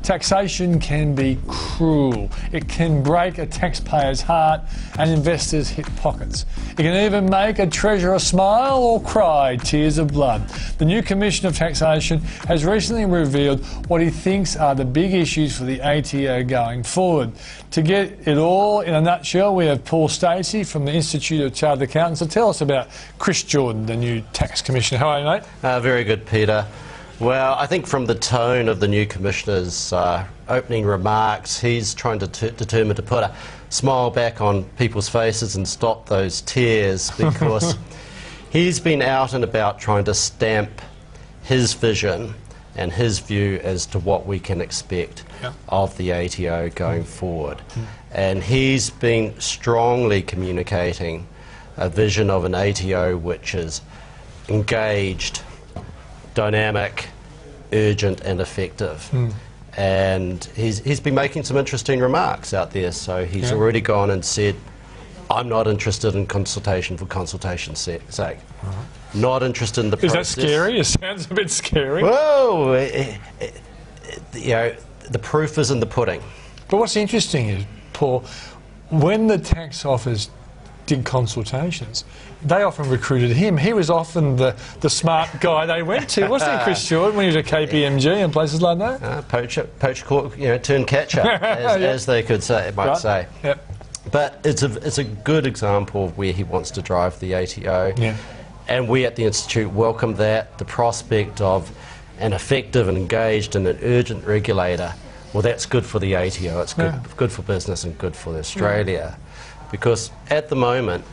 Taxation can be cruel. It can break a taxpayer's heart and investors' hip pockets. It can even make a treasurer smile or cry tears of blood. The new Commissioner of Taxation has recently revealed what he thinks are the big issues for the ATO going forward. To get it all in a nutshell, we have Stacey from the Institute of Chartered Accountants to tell us about Chris Jordan, the new Tax Commissioner. How are you, mate? Very good, Peter. Well, I think from the tone of the new Commissioner's opening remarks, he's trying to determine to put a smile back on people's faces and stop those tears, because he's been out and about trying to stamp his vision and his view as to what we can expect of the ATO going forward. And he's been strongly communicating a vision of an ATO which is engaged, dynamic, urgent and effective. And he's been making some interesting remarks out there. So he's already gone and said, I'm not interested in consultation for consultation's sake. Not interested in the process. Is that scary? It sounds a bit scary. Whoa! You know, the proof is in the pudding. But what's interesting is, Paul, when the tax office did consultations, they often recruited him. He was often the smart guy they went to, wasn't he, Chris Jordan, when he was at KPMG and places like that? Poacher, turn catcher, as they could say, might say. But it's a good example of where he wants to drive the ATO. And we at the Institute welcome that. The prospect of an effective and engaged and an urgent regulator, well, that's good for the ATO. It's good for business and good for Australia. Because at the moment,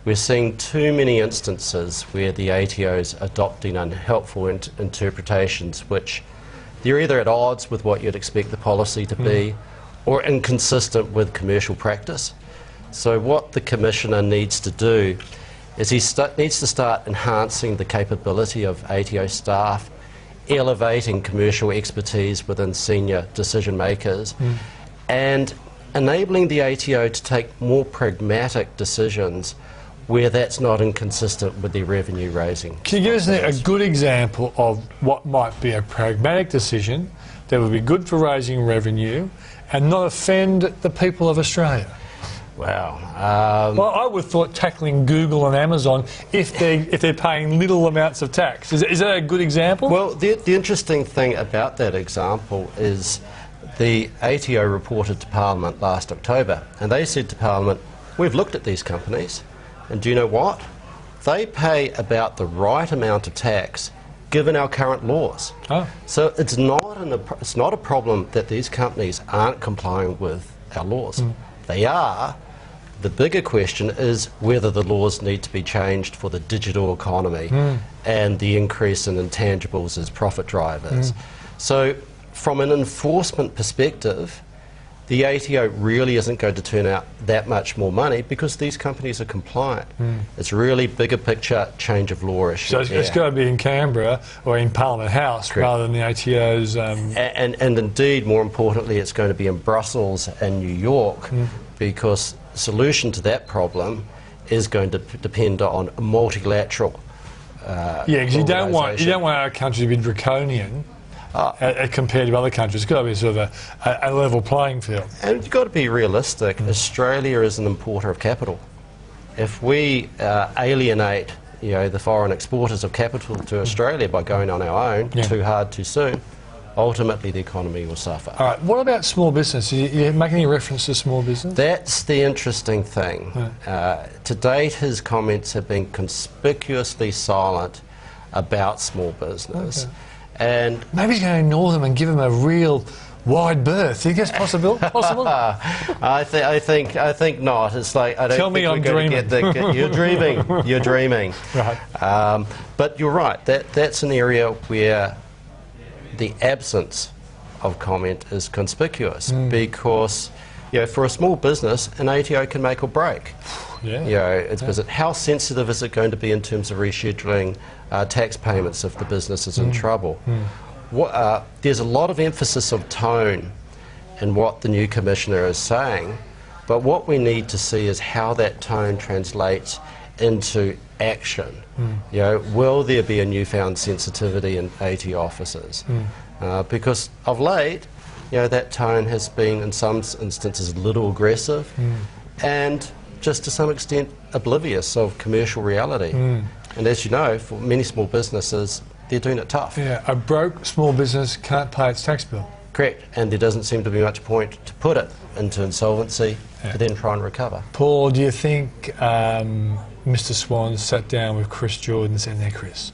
we're seeing too many instances where the ATO is adopting unhelpful interpretations, which they're either at odds with what you'd expect the policy to be or inconsistent with commercial practice. So what the Commissioner needs to do is he needs to start enhancing the capability of ATO staff, elevating commercial expertise within senior decision makers, and enabling the ATO to take more pragmatic decisions where that's not inconsistent with their revenue raising. Can you give us a good example of what might be a pragmatic decision that would be good for raising revenue and not offend the people of Australia? Wow. Well, I would have thought tackling Google and Amazon if they're paying little amounts of tax. Is that a good example? Well, the interesting thing about that example is the ATO reported to Parliament last October, and they said to Parliament, we've looked at these companies, and do you know what? They pay about the right amount of tax given our current laws. So it's not a problem that these companies aren't complying with our laws. They are. The bigger question is whether the laws need to be changed for the digital economy and the increase in intangibles as profit drivers. So from an enforcement perspective, the ATO really isn't going to turn out that much more money because these companies are compliant. It's really bigger picture change of law issue. So it's got to be in Canberra or in Parliament House rather than the ATO's... And indeed, more importantly, it's going to be in Brussels and New York because the solution to that problem is going to depend on a multilateral because you don't want our country to be draconian. Compared to other countries, it's got to be sort of a level playing field. And you've got to be realistic. Australia is an importer of capital. If we alienate, the foreign exporters of capital to Australia by going on our own too hard, too soon, ultimately the economy will suffer. All right. What about small business? You make any reference to small business? That's the interesting thing. To date, his comments have been conspicuously silent about small business. And maybe he's going to ignore them and give them a real wide berth. Do you think that's possible? I think not. It's like I don't Tell think me we're I'm going dreaming. to get you're dreaming. You're dreaming. Right. But you're right. That's an area where the absence of comment is conspicuous because for a small business, an ATO can make or break. How sensitive is it going to be in terms of rescheduling tax payments if the business is in trouble? There's a lot of emphasis of tone in what the new Commissioner is saying, but what we need to see is how that tone translates into action. Will there be a newfound sensitivity in ATO officers? Because of late, that tone has been, in some instances, a little aggressive and just to some extent oblivious of commercial reality. And as you know, for many small businesses, they're doing it tough. Yeah, a broke small business can't pay its tax bill. Correct, and there doesn't seem to be much point to put it into insolvency to then try and recover. Paul, do you think Mr. Swan sat down with Chris Jordan and said, "Now, Chris,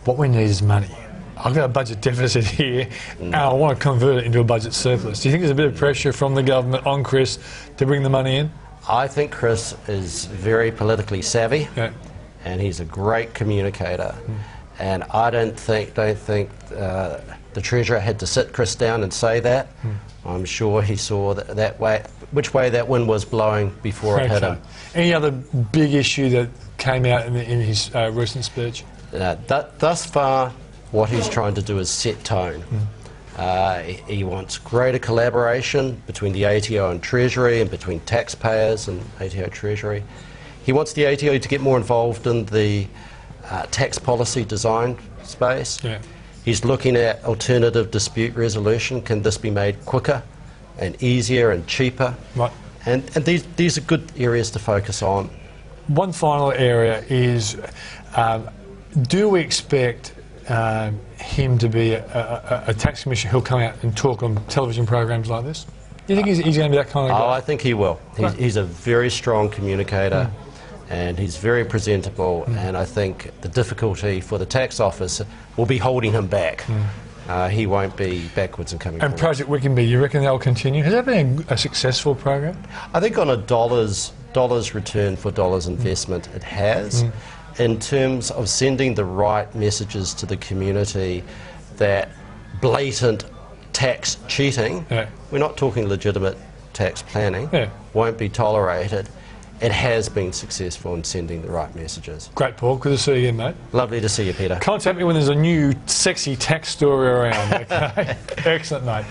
what we need is money. I've got a budget deficit here, and I want to convert it into a budget surplus." Do you think there's a bit of pressure from the government on Chris to bring the money in? I think Chris is very politically savvy, and he's a great communicator. And I don't think the Treasurer had to sit Chris down and say that. I'm sure he saw which way that wind was blowing before it hit him. Any other big issue that came out in his recent speech? Thus far, what he's trying to do is set tone. He wants greater collaboration between the ATO and Treasury and between taxpayers and ATO Treasury. He wants the ATO to get more involved in the tax policy design space. He's looking at alternative dispute resolution. Can this be made quicker and easier and cheaper? Right. And these are good areas to focus on. One final area is, do we expect him to be a tax commissioner who'll come out and talk on television programs like this? Do you think he's going to be that kind of guy? Oh, I think he will. He's a very strong communicator. And he's very presentable, and I think the difficulty for the tax office will be holding him back. He won't be backwards and coming forward. Project Wickenby, you reckon they'll continue? Has that been a successful program? I think on a dollars return for dollars investment, it has. In terms of sending the right messages to the community that blatant tax cheating, we're not talking legitimate tax planning, won't be tolerated. It has been successful in sending the right messages. Great, Paul. Good to see you again, mate. Lovely to see you, Peter. Contact me when there's a new sexy tax story around, okay? Excellent, mate.